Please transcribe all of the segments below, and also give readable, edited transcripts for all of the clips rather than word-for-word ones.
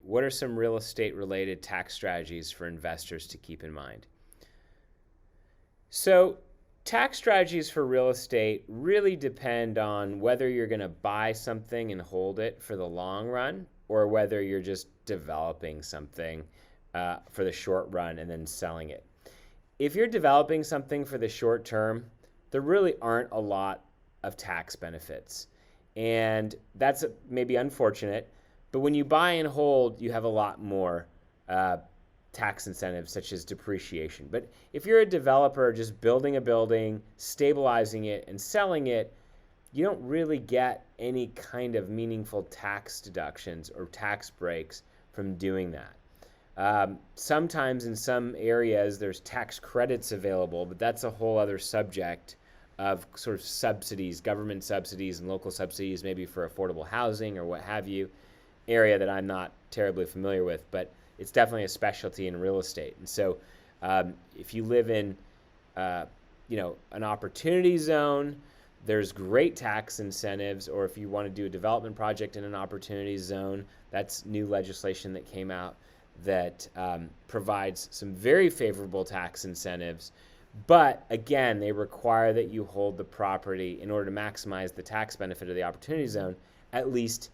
what are some real estate related tax strategies for investors to keep in mind? So, tax strategies for real estate really depend on whether you're going to buy something and hold it for the long run or whether you're just developing something for the short run and then selling it. If you're developing something for the short term, there really aren't a lot of tax benefits. And that's maybe unfortunate, but when you buy and hold, you have a lot more tax incentives such as depreciation. But if you're a developer just building a building, stabilizing it, and selling it, you don't really get any kind of meaningful tax deductions or tax breaks from doing that. Sometimes in some areas there's tax credits available, but that's a whole other subject of sort of subsidies, government subsidies and local subsidies, maybe for affordable housing or what have you, area that I'm not terribly familiar with, but it's definitely a specialty in real estate. And so if you live in an opportunity zone, there's great tax incentives, or if you want to do a development project in an opportunity zone, that's new legislation that came out that provides some very favorable tax incentives. But again, they require that you hold the property in order to maximize the tax benefit of the opportunity zone at least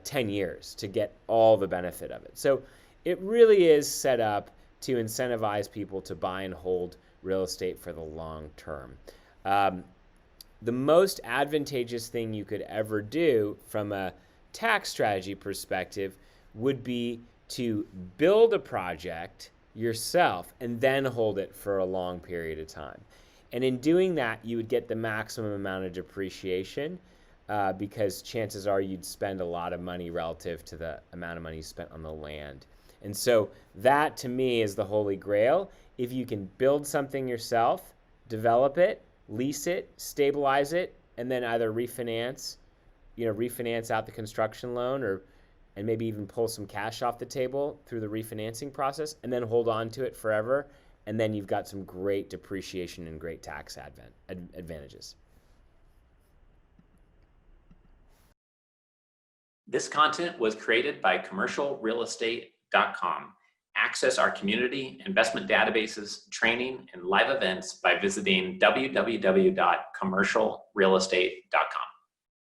10 years to get all the benefit of it. So it really is set up to incentivize people to buy and hold real estate for the long term. The most advantageous thing you could ever do from a tax strategy perspective would be to build a project yourself and then hold it for a long period of time. And in doing that, you would get the maximum amount of depreciation because chances are you'd spend a lot of money relative to the amount of money you spent on the land. And so that to me is the holy grail. If you can build something yourself, develop it, lease it, stabilize it, and then either refinance out the construction loan and maybe even pull some cash off the table through the refinancing process and then hold on to it forever. And then you've got some great depreciation and great tax advantages. This content was created by commercialrealestate.com. Access our community, investment databases, training, and live events by visiting www.commercialrealestate.com.